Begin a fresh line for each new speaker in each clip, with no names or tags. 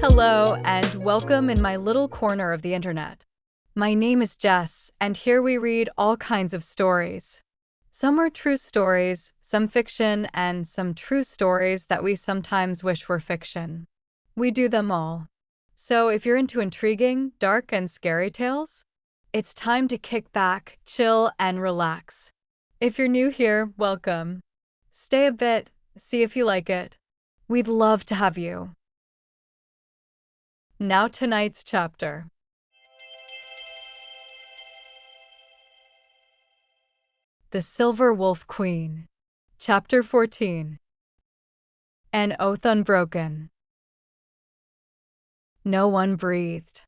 Hello, and welcome in my little corner of the internet. My name is Jess, and here we read all kinds of stories. Some are true stories, some fiction, and some true stories that we sometimes wish were fiction. We do them all. So if you're into intriguing, dark, and scary tales, it's time to kick back, chill, and relax. If you're new here, welcome. Stay a bit, see if you like it. We'd love to have you. Now tonight's chapter. The Silver Wolf Queen. Chapter 14. An Oath Unbroken. No one breathed.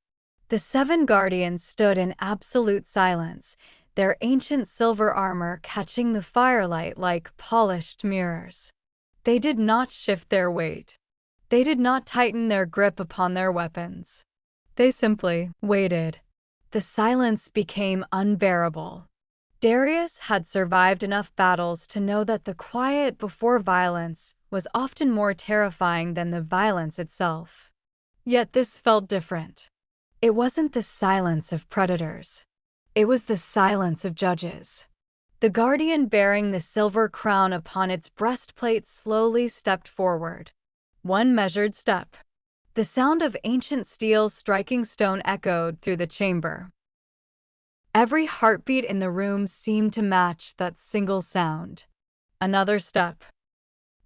The 7 guardians stood in absolute silence, their ancient silver armor catching the firelight like polished mirrors. They did not shift their weight. They did not tighten their grip upon their weapons. They simply waited. The silence became unbearable. Darius had survived enough battles to know that the quiet before violence was often more terrifying than the violence itself. Yet this felt different. It wasn't the silence of predators. It was the silence of judges. The guardian bearing the silver crown upon its breastplate slowly stepped forward. One measured step. The sound of ancient steel striking stone echoed through the chamber. Every heartbeat in the room seemed to match that single sound. Another step.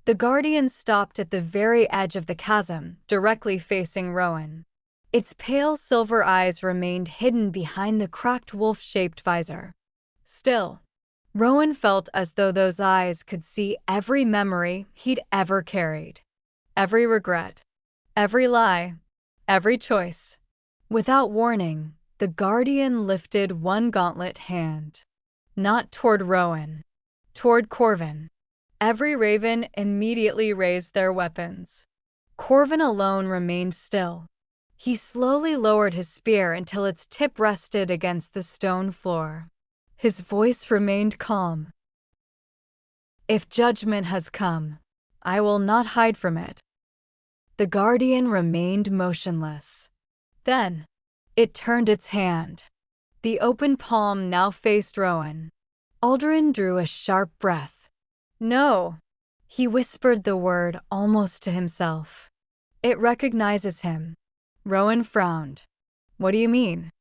The guardian stopped at the very edge of the chasm, directly facing Rowan. Its pale silver eyes remained hidden behind the cracked wolf-shaped visor. Still, Rowan felt as though those eyes could see every memory he'd ever carried. Every regret, every lie, every choice. Without warning, the guardian lifted one gauntlet hand. Not toward Rowan, toward Corvin. Every raven immediately raised their weapons. Corvin alone remained still. He slowly lowered his spear until its tip rested against the stone floor. His voice remained calm. "If judgment has come, I will not hide from it." The guardian remained motionless. Then, it turned its hand. The open palm now faced Rowan. Aldrin drew a sharp breath. "No." He whispered the word almost to himself. "It recognizes him." Rowan frowned. "What do you mean?"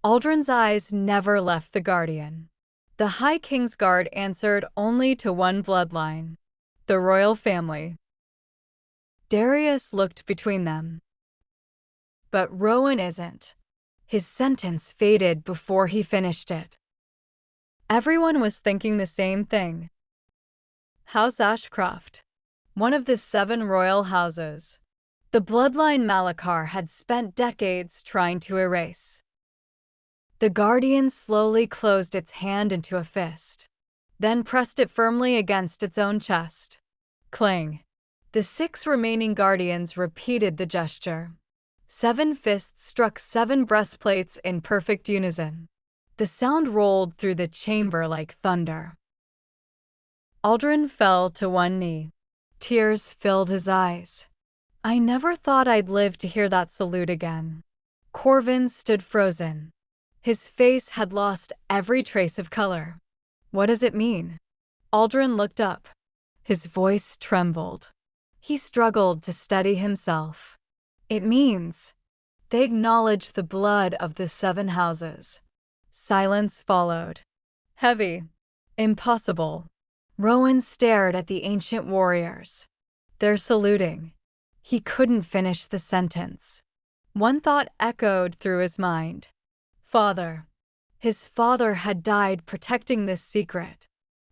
Aldrin's eyes never left the guardian. The High King's Guard answered only to one bloodline. The royal family. Darius looked between them. But Rowan isn't. His sentence faded before he finished it. Everyone was thinking the same thing. House Ashcroft, one of the 7 royal houses. The bloodline Malachar had spent decades trying to erase. The guardian slowly closed its hand into a fist, then pressed it firmly against its own chest. Clang. The 6 remaining guardians repeated the gesture. 7 fists struck 7 breastplates in perfect unison. The sound rolled through the chamber like thunder. Aldrin fell to one knee. Tears filled his eyes. "I never thought I'd live to hear that salute again." Corvin stood frozen. His face had lost every trace of color. "What does it mean?" Aldrin looked up. His voice trembled. He struggled to steady himself. "It means they acknowledge the blood of the 7 houses." Silence followed. Heavy. Impossible. Rowan stared at the ancient warriors. "They're saluting." He couldn't finish the sentence. One thought echoed through his mind. Father. His father had died protecting this secret.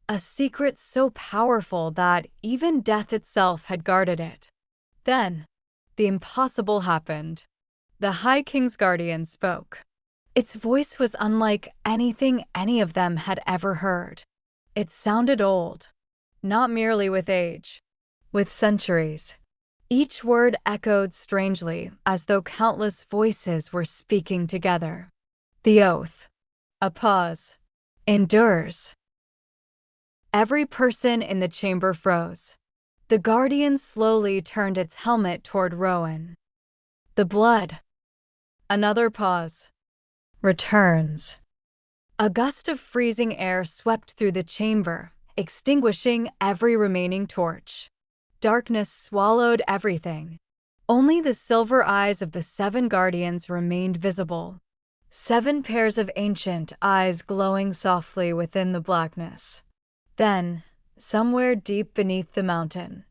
A secret so powerful that even death itself had guarded it. Then, the impossible happened. The High King's Guardian spoke. Its voice was unlike anything any of them had ever heard. It sounded old, not merely with age, with centuries. Each word echoed strangely, as though countless voices were speaking together. The oath. A pause. Endures. Every person in the chamber froze. The guardian slowly turned its helmet toward Rowan. The blood. Another pause. Returns. A gust of freezing air swept through the chamber, extinguishing every remaining torch. Darkness swallowed everything. Only the silver eyes of the 7 guardians remained visible. 7 pairs of ancient eyes glowing softly within the blackness. Then, somewhere deep beneath the mountain,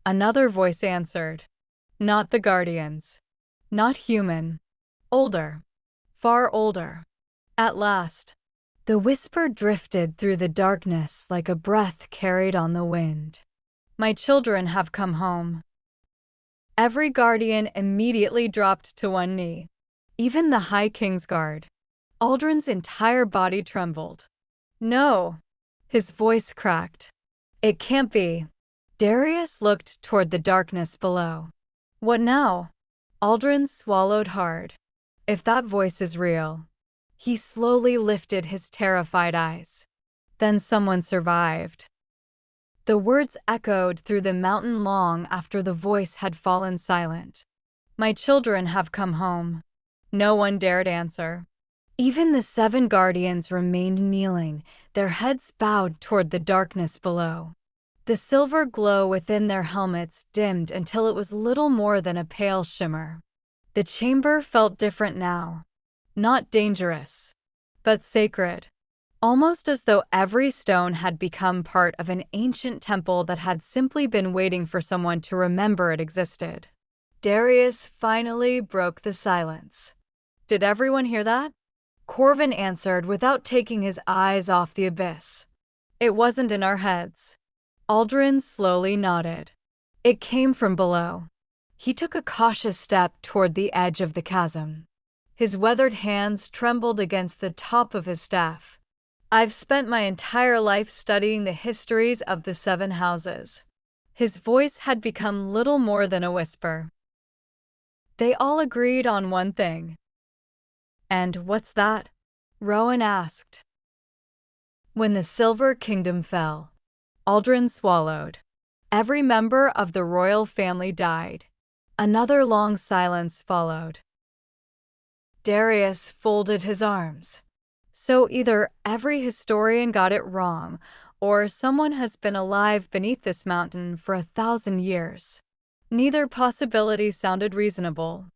another voice answered. Not the guardians. Not human. Older. Far older. At last, the whisper drifted through the darkness like a breath carried on the wind. My children have come home. Every guardian immediately dropped to one knee. Even the High King's Guard. Aldrin's entire body trembled. No. His voice cracked. It can't be. Darius looked toward the darkness below. What now? Aldrin swallowed hard. If that voice is real. He slowly lifted his terrified eyes. Then someone survived. The words echoed through the mountain long after the voice had fallen silent. My children have come home. No one dared answer. Even the 7 guardians remained kneeling, their heads bowed toward the darkness below. The silver glow within their helmets dimmed until it was little more than a pale shimmer. The chamber felt different now. Not dangerous, but sacred. Almost as though every stone had become part of an ancient temple that had simply been waiting for someone to remember it existed. Darius finally broke the silence. Did everyone hear that? Corvin answered without taking his eyes off the abyss. It wasn't in our heads. Aldrin slowly nodded. It came from below. He took a cautious step toward the edge of the chasm. His weathered hands trembled against the top of his staff. I've spent my entire life studying the histories of the 7 houses. His voice had become little more than a whisper. They all agreed on one thing. And what's that? Rowan asked. When the Silver Kingdom fell, Aldrin swallowed. Every member of the royal family died. Another long silence followed. Darius folded his arms. So either every historian got it wrong, or someone has been alive beneath this mountain for 1,000 years. Neither possibility sounded reasonable.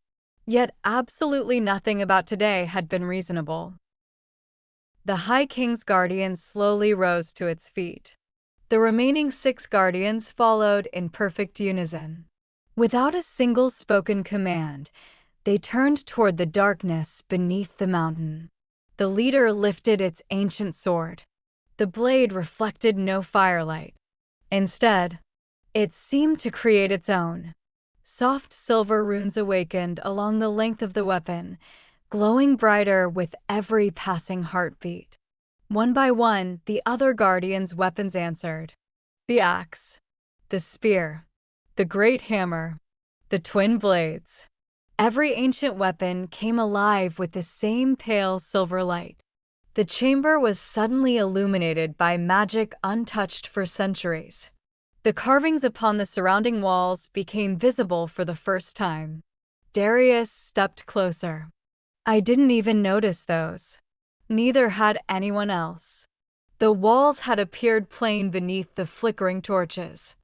Yet absolutely nothing about today had been reasonable. The High King's Guardian slowly rose to its feet. The remaining 6 guardians followed in perfect unison. Without a single spoken command, they turned toward the darkness beneath the mountain. The leader lifted its ancient sword. The blade reflected no firelight. Instead, it seemed to create its own. Soft silver runes awakened along the length of the weapon, glowing brighter with every passing heartbeat. One by one, the other guardians' weapons answered. The axe, the spear, the great hammer, the twin blades. Every ancient weapon came alive with the same pale silver light. The chamber was suddenly illuminated by magic untouched for centuries. The carvings upon the surrounding walls became visible for the first time. Darius stepped closer. I didn't even notice those. Neither had anyone else. The walls had appeared plain beneath the flickering torches.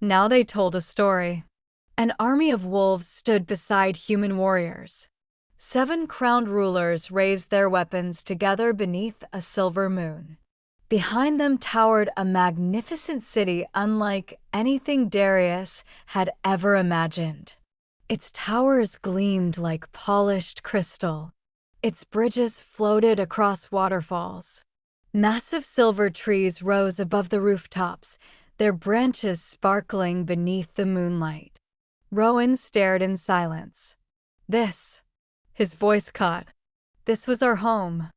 Now they told a story. An army of wolves stood beside human warriors. 7 crowned rulers raised their weapons together beneath a silver moon. Behind them towered a magnificent city unlike anything Darius had ever imagined. Its towers gleamed like polished crystal. Its bridges floated across waterfalls. Massive silver trees rose above the rooftops, their branches sparkling beneath the moonlight. Rowan stared in silence. His voice caught. This was our home.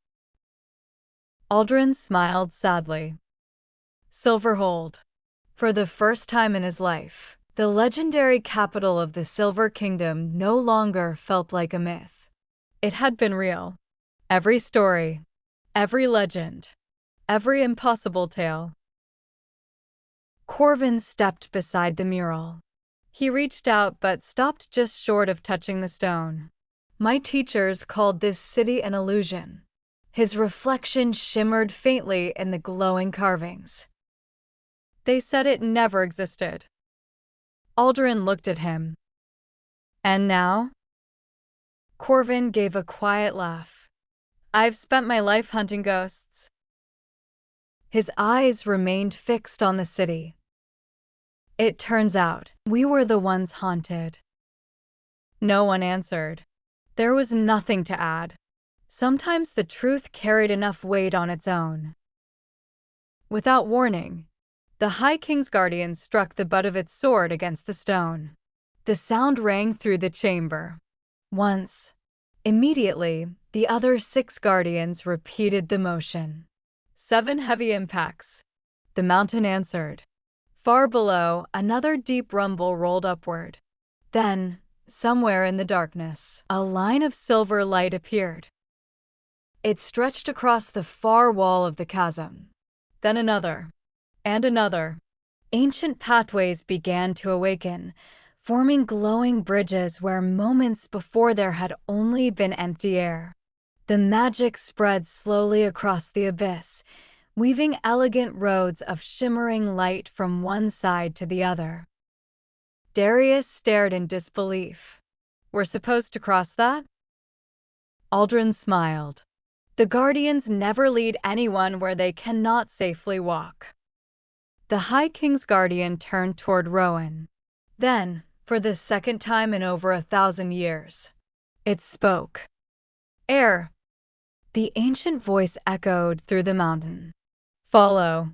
Aldrin smiled sadly. Silverhold. For the first time in his life, the legendary capital of the Silver Kingdom no longer felt like a myth. It had been real. Every story, every legend, every impossible tale. Corvin stepped beside the mural. He reached out but stopped just short of touching the stone. My teachers called this city an illusion. His reflection shimmered faintly in the glowing carvings. They said it never existed. Aldrin looked at him. And now? Corvin gave a quiet laugh. I've spent my life hunting ghosts. His eyes remained fixed on the city. It turns out, we were the ones haunted. No one answered. There was nothing to add. Sometimes the truth carried enough weight on its own. Without warning, the High King's guardian struck the butt of its sword against the stone. The sound rang through the chamber. Once. Immediately, the other 6 guardians repeated the motion. 7 heavy impacts. The mountain answered. Far below, another deep rumble rolled upward. Then, somewhere in the darkness, a line of silver light appeared. It stretched across the far wall of the chasm. Then another. And another. Ancient pathways began to awaken, forming glowing bridges where moments before there had only been empty air. The magic spread slowly across the abyss, weaving elegant roads of shimmering light from one side to the other. Darius stared in disbelief. We're supposed to cross that? Aldrin smiled. The Guardians never lead anyone where they cannot safely walk. The High King's Guardian turned toward Rowan. Then, for the second time in over 1,000 years, it spoke. Heir. The ancient voice echoed through the mountain. Follow.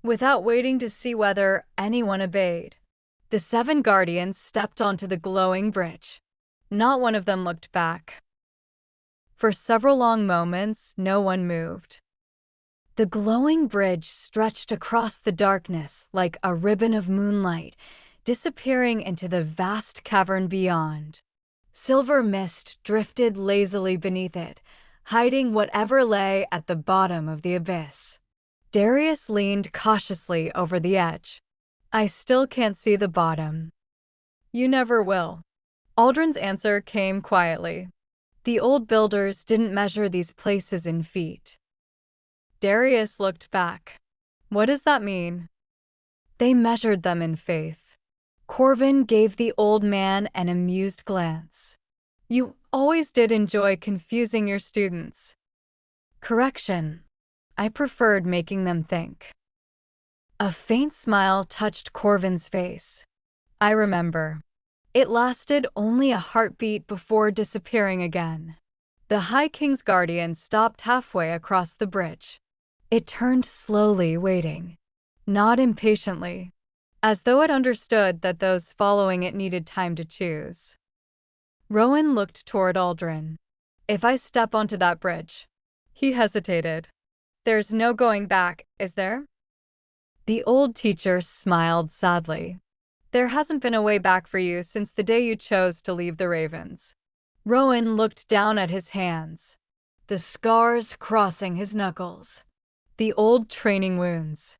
Without waiting to see whether anyone obeyed, the 7 guardians stepped onto the glowing bridge. Not one of them looked back. For several long moments, no one moved. The glowing bridge stretched across the darkness like a ribbon of moonlight, disappearing into the vast cavern beyond. Silver mist drifted lazily beneath it, hiding whatever lay at the bottom of the abyss. Darius leaned cautiously over the edge. I still can't see the bottom. You never will. Aldrin's answer came quietly. The old builders didn't measure these places in feet. Darius looked back. What does that mean? They measured them in faith. Corvin gave the old man an amused glance. You always did enjoy confusing your students. Correction. I preferred making them think. A faint smile touched Corvin's face. I remember. It lasted only a heartbeat before disappearing again. The High King's Guardian stopped halfway across the bridge. It turned slowly, waiting. Not impatiently, as though it understood that those following it needed time to choose. Rowan looked toward Aldrin. If I step onto that bridge. He hesitated. There's no going back, is there? The old teacher smiled sadly. There hasn't been a way back for you since the day you chose to leave the Ravens. Rowan looked down at his hands, the scars crossing his knuckles, the old training wounds,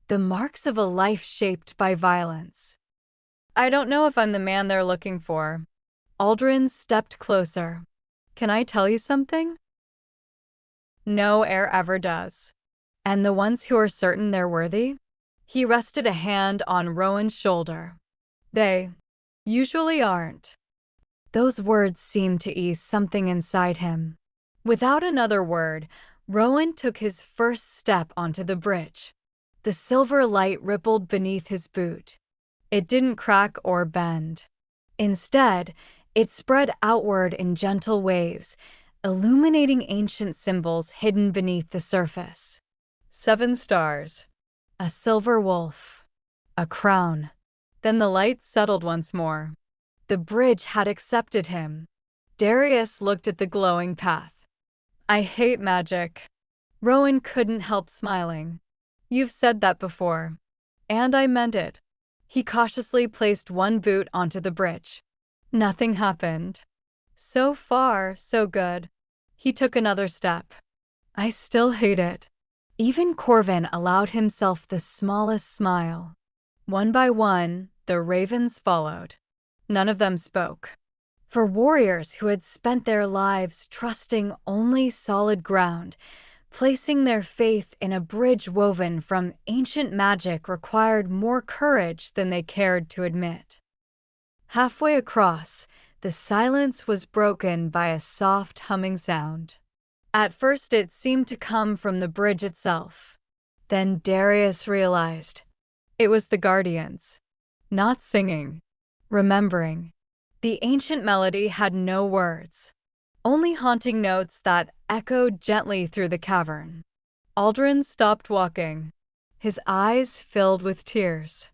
the marks of a life shaped by violence. I don't know if I'm the man they're looking for. Aldrin stepped closer. Can I tell you something? No heir ever does. And the ones who are certain they're worthy? He rested a hand on Rowan's shoulder. They usually aren't. Those words seemed to ease something inside him. Without another word, Rowan took his first step onto the bridge. The silver light rippled beneath his boot. It didn't crack or bend. Instead, it spread outward in gentle waves, illuminating ancient symbols hidden beneath the surface. 7 stars. A silver wolf. A crown. Then the light settled once more. The bridge had accepted him. Darius looked at the glowing path. I hate magic. Rowan couldn't help smiling. You've said that before. And I meant it. He cautiously placed one boot onto the bridge. Nothing happened. So far, so good. He took another step. I still hate it. Even Corvin allowed himself the smallest smile. One by one, the ravens followed. None of them spoke. For warriors who had spent their lives trusting only solid ground, placing their faith in a bridge woven from ancient magic required more courage than they cared to admit. Halfway across, the silence was broken by a soft humming sound. At first it seemed to come from the bridge itself. Then Darius realized it was the guardians, not singing, remembering. The ancient melody had no words, only haunting notes that echoed gently through the cavern. Aldrin stopped walking, his eyes filled with tears.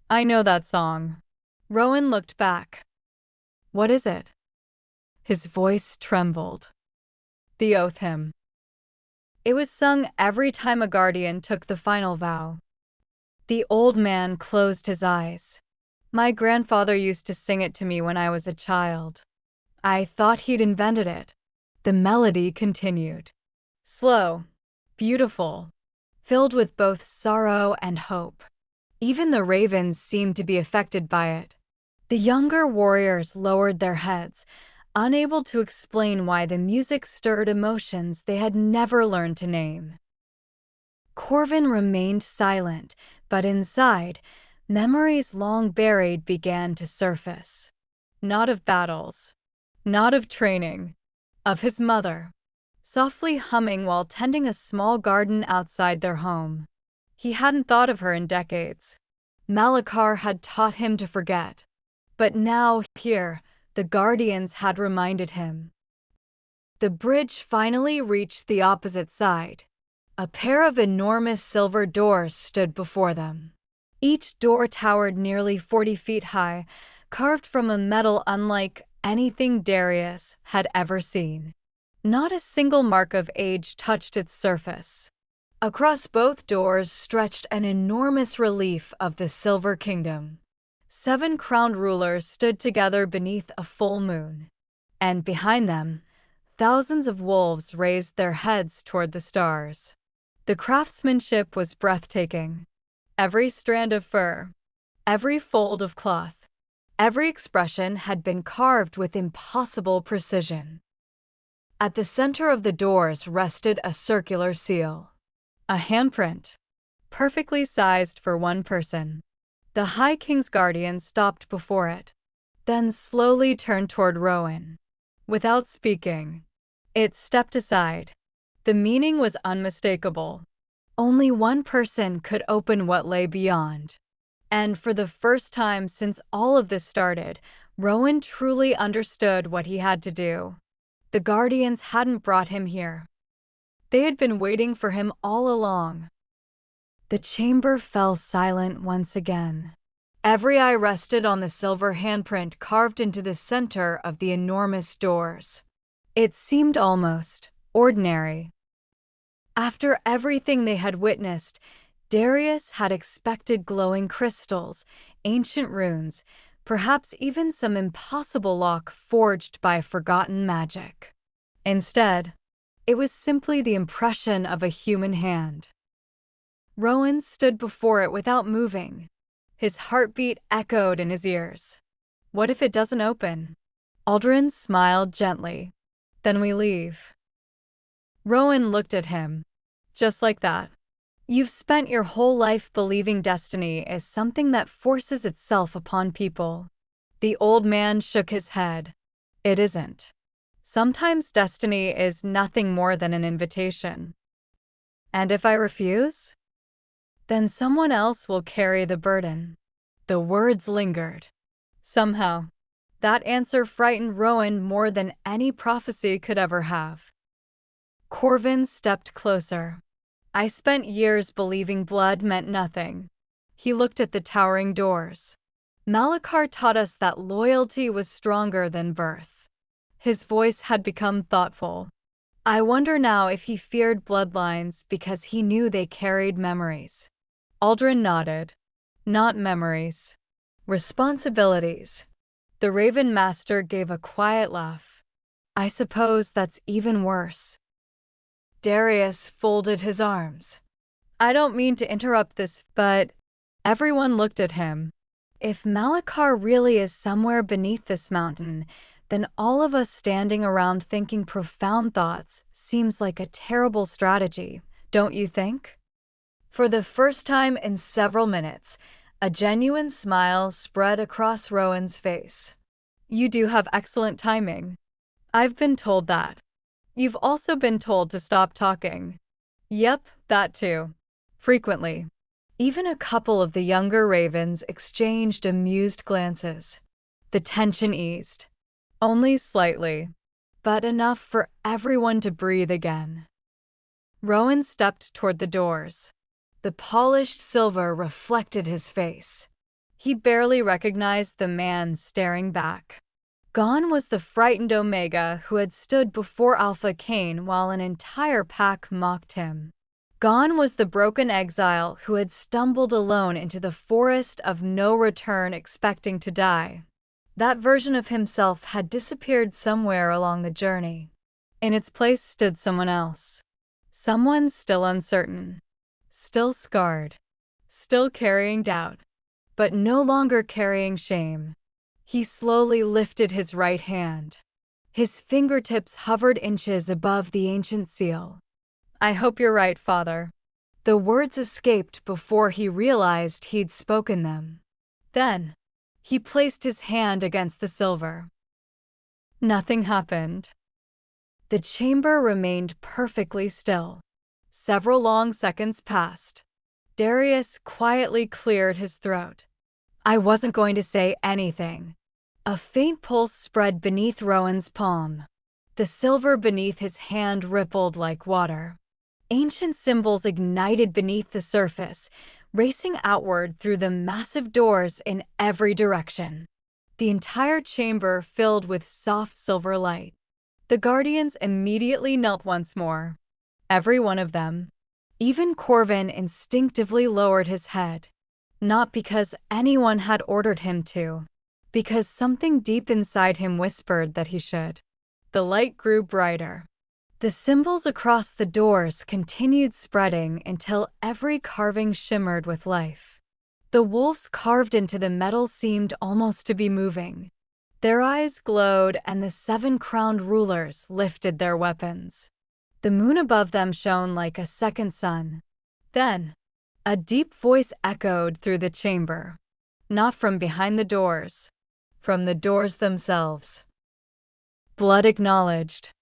"I know that song." Rowan looked back. "What is it?" His voice trembled. "The Oath Hymn." It was sung every time a guardian took the final vow. The old man closed his eyes. "My grandfather used to sing it to me when I was a child. I thought he'd invented it." The melody continued. Slow, beautiful, filled with both sorrow and hope. Even the ravens seemed to be affected by it. The younger warriors lowered their heads, unable to explain why the music stirred emotions they had never learned to name. Corvin remained silent, but inside, memories long buried began to surface. Not of battles, not of training, of his mother, softly humming while tending a small garden outside their home. He hadn't thought of her in decades. Malachar had taught him to forget. But now, here, the guardians had reminded him. The bridge finally reached the opposite side. A pair of enormous silver doors stood before them. Each door towered nearly 40 feet high, carved from a metal unlike anything Darius had ever seen. Not a single mark of age touched its surface. Across both doors stretched an enormous relief of the Silver Kingdom. 7 crowned rulers stood together beneath a full moon. And behind them, thousands of wolves raised their heads toward the stars. The craftsmanship was breathtaking. Every strand of fur, every fold of cloth, every expression had been carved with impossible precision. At the center of the doors rested a circular seal, a handprint, perfectly sized for one person. The High King's guardian stopped before it, then slowly turned toward Rowan. Without speaking, it stepped aside. The meaning was unmistakable. Only one person could open what lay beyond. And for the first time since all of this started, Rowan truly understood what he had to do. The guardians hadn't brought him here. They had been waiting for him all along. The chamber fell silent once again. Every eye rested on the silver handprint carved into the center of the enormous doors. It seemed almost ordinary. After everything they had witnessed, Darius had expected glowing crystals, ancient runes, perhaps even some impossible lock forged by forgotten magic. Instead, it was simply the impression of a human hand. Rowan stood before it without moving. His heartbeat echoed in his ears. "What if it doesn't open?" Aldrin smiled gently. "Then we leave." Rowan looked at him. "Just like that. You've spent your whole life believing destiny is something that forces itself upon people." The old man shook his head. "It isn't. Sometimes destiny is nothing more than an invitation. And if I refuse? Then someone else will carry the burden." The words lingered. Somehow, that answer frightened Rowan more than any prophecy could ever have. Corvin stepped closer. "I spent years believing blood meant nothing." He looked at the towering doors. "Malachar taught us that loyalty was stronger than birth." His voice had become thoughtful. "I wonder now if he feared bloodlines because he knew they carried memories." Aldrin nodded. "Not memories. Responsibilities." The Raven Master gave a quiet laugh. "I suppose that's even worse." Darius folded his arms. I don't mean to interrupt this, but everyone looked at him. If Malachar really is somewhere beneath this mountain, then all of us standing around thinking profound thoughts seems like a terrible strategy, don't you think? For the first time in several minutes, a genuine smile spread across Rowan's face. You do have excellent timing. I've been told that. You've also been told to stop talking. Yep, that too. Frequently. Even a couple of the younger ravens exchanged amused glances. The tension eased. Only slightly, but enough for everyone to breathe again. Rowan stepped toward the doors. The polished silver reflected his face. He barely recognized the man staring back. Gone was the frightened Omega who had stood before Alpha Kane while an entire pack mocked him. Gone was the broken exile who had stumbled alone into the forest of no return expecting to die. That version of himself had disappeared somewhere along the journey. In its place stood someone else. Someone still uncertain, still scarred, still carrying doubt, but no longer carrying shame. He slowly lifted his right hand. His fingertips hovered inches above the ancient seal. I hope you're right, Father. The words escaped before he realized he'd spoken them. Then, he placed his hand against the silver. Nothing happened. The chamber remained perfectly still. Several long seconds passed. Darius quietly cleared his throat. I wasn't going to say anything. A faint pulse spread beneath Rowan's palm. The silver beneath his hand rippled like water. Ancient symbols ignited beneath the surface, racing outward through the massive doors in every direction. The entire chamber filled with soft silver light. The guardians immediately knelt once more. Every one of them. Even Corvin instinctively lowered his head. Not because anyone had ordered him to, because something deep inside him whispered that he should. The light grew brighter. The symbols across the doors continued spreading until every carving shimmered with life. The wolves carved into the metal seemed almost to be moving. Their eyes glowed and the 7 crowned rulers lifted their weapons. The moon above them shone like a second sun. Then, a deep voice echoed through the chamber. Not from behind the doors, from the doors themselves. Blood acknowledged.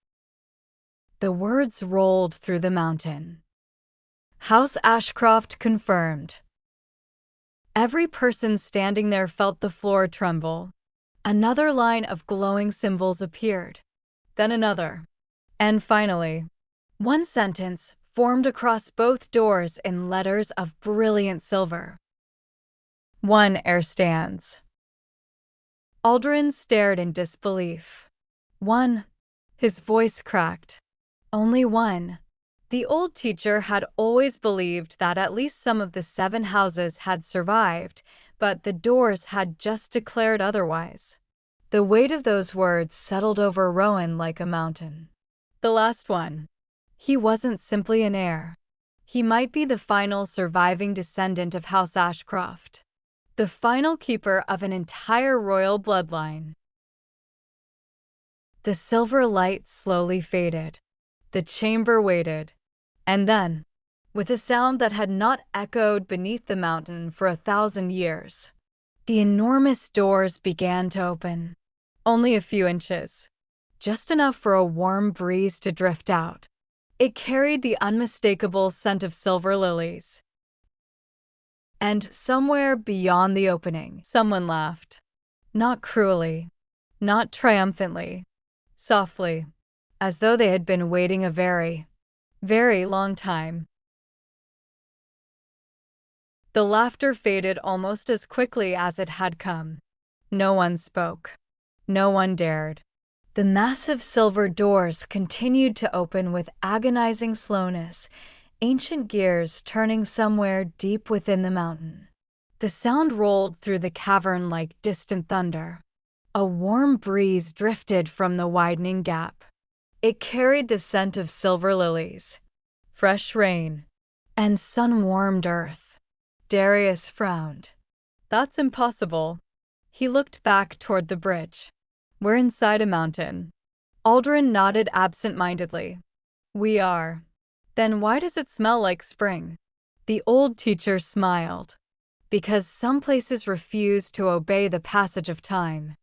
The words rolled through the mountain. House Ashcroft confirmed. Every person standing there felt the floor tremble. Another line of glowing symbols appeared. Then another. And finally, one sentence formed across both doors in letters of brilliant silver. One heir stands. Aldrin stared in disbelief. One. His voice cracked. Only one. The old teacher had always believed that at least some of the 7 houses had survived, but the doors had just declared otherwise. The weight of those words settled over Rowan like a mountain. The last one. He wasn't simply an heir. He might be the final surviving descendant of House Ashcroft. The final keeper of an entire royal bloodline. The silver light slowly faded. The chamber waited. And then, with a sound that had not echoed beneath the mountain for 1,000 years, the enormous doors began to open. Only a few inches. Just enough for a warm breeze to drift out. It carried the unmistakable scent of silver lilies. And somewhere beyond the opening, someone laughed. Not cruelly, not triumphantly, softly, as though they had been waiting a very, very long time. The laughter faded almost as quickly as it had come. No one spoke. No one dared. The massive silver doors continued to open with agonizing slowness, ancient gears turning somewhere deep within the mountain. The sound rolled through the cavern like distant thunder. A warm breeze drifted from the widening gap. It carried the scent of silver lilies. Fresh rain. and sun-warmed earth. Darius frowned. That's impossible. He looked back toward the bridge. We're inside a mountain. Aldrin nodded absent-mindedly. We are. Then why does it smell like spring? The old teacher smiled. Because some places refuse to obey the passage of time.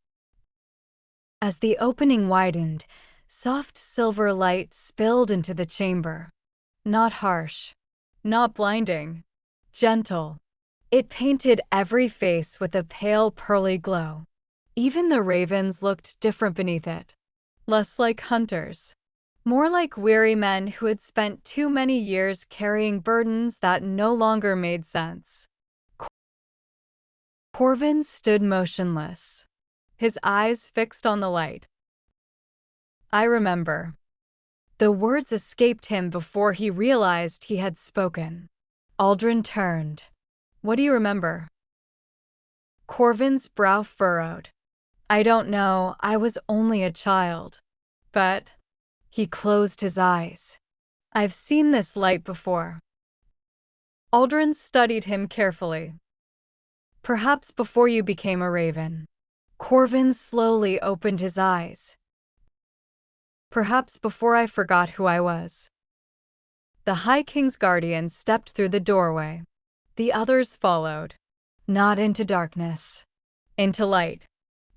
As the opening widened, soft silver light spilled into the chamber. Not harsh, not blinding, gentle. It painted every face with a pale pearly glow. Even the ravens looked different beneath it. Less like hunters. More like weary men who had spent too many years carrying burdens that no longer made sense. Corvin stood motionless, his eyes fixed on the light. I remember. The words escaped him before he realized he had spoken. Aldrin turned. What do you remember? Corvin's brow furrowed. I don't know, I was only a child. But he closed his eyes. I've seen this light before. Aldrin studied him carefully. Perhaps before you became a raven. Corvin slowly opened his eyes. Perhaps before I forgot who I was. The High King's guardian stepped through the doorway. The others followed. Not into darkness. Into light.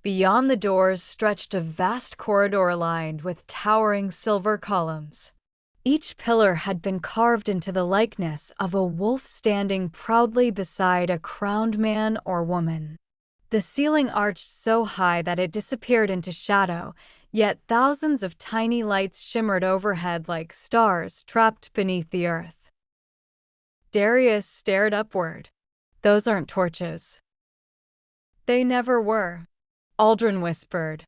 Beyond the doors stretched a vast corridor lined with towering silver columns. Each pillar had been carved into the likeness of a wolf standing proudly beside a crowned man or woman. The ceiling arched so high that it disappeared into shadow, yet thousands of tiny lights shimmered overhead like stars trapped beneath the earth. Darius stared upward. Those aren't torches. They never were, Aldrin whispered.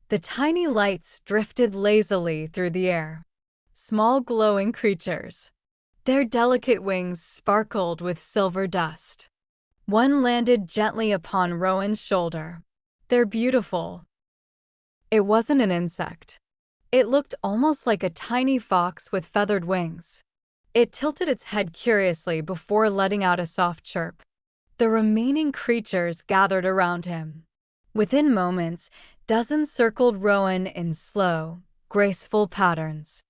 The tiny lights drifted lazily through the air. Small glowing creatures. Their delicate wings sparkled with silver dust. One landed gently upon Rowan's shoulder. They're beautiful. It wasn't an insect. It looked almost like a tiny fox with feathered wings. It tilted its head curiously before letting out a soft chirp. The remaining creatures gathered around him. Within moments, dozens circled Rowan in slow, graceful patterns.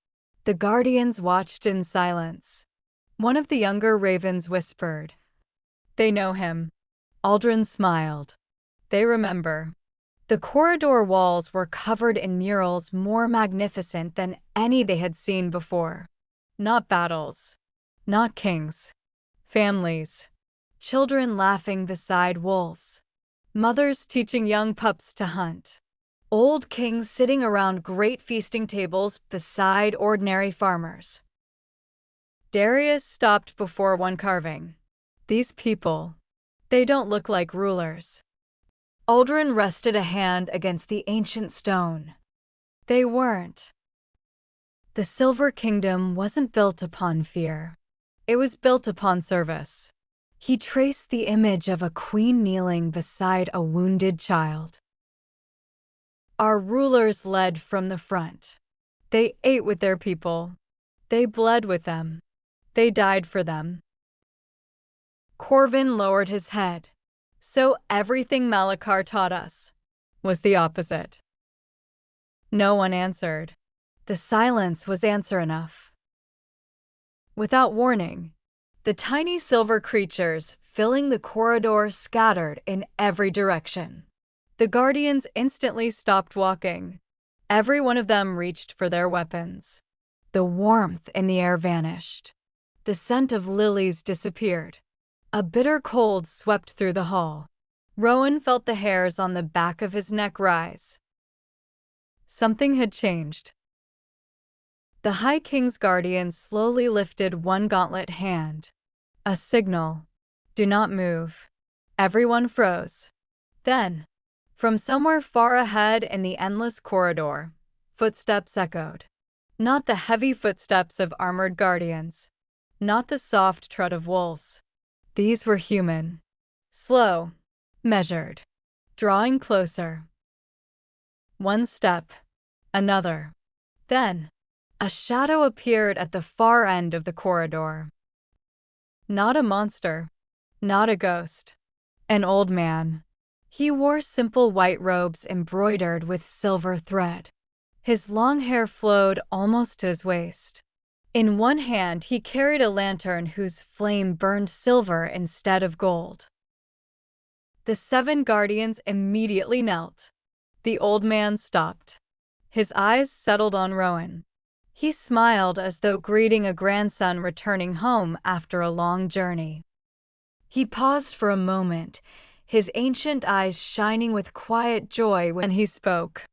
The guardians watched in silence. One of the younger ravens whispered. They know him. Aldrin smiled. They remember. The corridor walls were covered in murals more magnificent than any they had seen before. Not battles. Not kings. Families. Children laughing beside wolves. Mothers teaching young pups to hunt. Old kings sitting around great feasting tables beside ordinary farmers. Darius stopped before one carving. These people, they don't look like rulers. Aldrin rested a hand against the ancient stone. They weren't. The Silver Kingdom wasn't built upon fear. It was built upon service. He traced the image of a queen kneeling beside a wounded child. Our rulers led from the front. They ate with their people. They bled with them. They died for them. Corvin lowered his head. So everything Malachar taught us was the opposite. No one answered. The silence was answer enough. Without warning, the tiny silver creatures filling the corridor scattered in every direction. The guardians instantly stopped walking. Every one of them reached for their weapons. The warmth in the air vanished. The scent of lilies disappeared. A bitter cold swept through the hall. Rowan felt the hairs on the back of his neck rise. Something had changed. The High King's guardian slowly lifted one gauntlet hand. A signal. Do not move. Everyone froze. Then, from somewhere far ahead in the endless corridor, footsteps echoed. Not the heavy footsteps of armored guardians. Not the soft tread of wolves. These were human. Slow. Measured. Drawing closer. One step. Another. Then, a shadow appeared at the far end of the corridor. Not a monster. Not a ghost. An old man. He wore simple white robes embroidered with silver thread. His long hair flowed almost to his waist. In one hand, he carried a lantern whose flame burned silver instead of gold. The 7 guardians immediately knelt. The old man stopped. His eyes settled on Rowan. He smiled as though greeting a grandson returning home after a long journey. He paused for a moment, his ancient eyes shining with quiet joy when he spoke.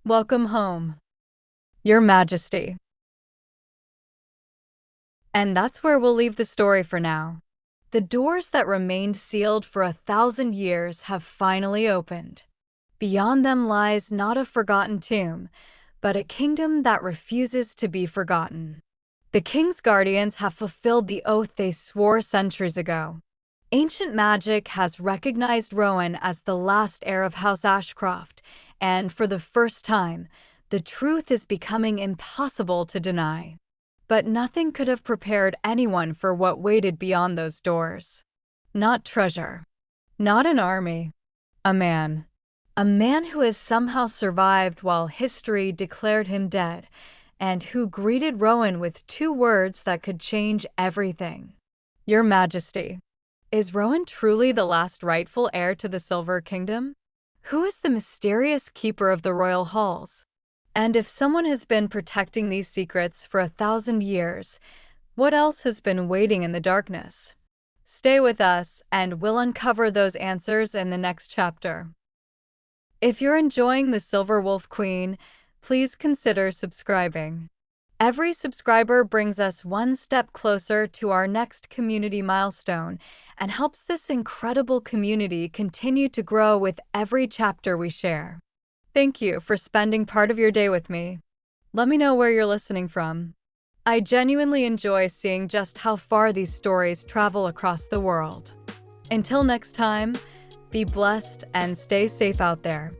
"Welcome home, Your Majesty." And that's where we'll leave the story for now. The doors that remained sealed for 1,000 years have finally opened. Beyond them lies not a forgotten tomb, but a kingdom that refuses to be forgotten. The king's guardians have fulfilled the oath they swore centuries ago. Ancient magic has recognized Rowan as the last heir of House Ashcroft, and for the first time, the truth is becoming impossible to deny. But nothing could have prepared anyone for what waited beyond those doors. Not treasure. Not an army. A man. A man who has somehow survived while history declared him dead, and who greeted Rowan with 2 words that could change everything. Your Majesty. Is Rowan truly the last rightful heir to the Silver Kingdom? Who is the mysterious keeper of the royal halls? And if someone has been protecting these secrets for 1,000 years, what else has been waiting in the darkness? Stay with us, and we'll uncover those answers in the next chapter. If you're enjoying The Silver Wolf Queen, please consider subscribing. Every subscriber brings us one step closer to our next community milestone and helps this incredible community continue to grow with every chapter we share. Thank you for spending part of your day with me. Let me know where you're listening from. I genuinely enjoy seeing just how far these stories travel across the world. Until next time, be blessed and stay safe out there.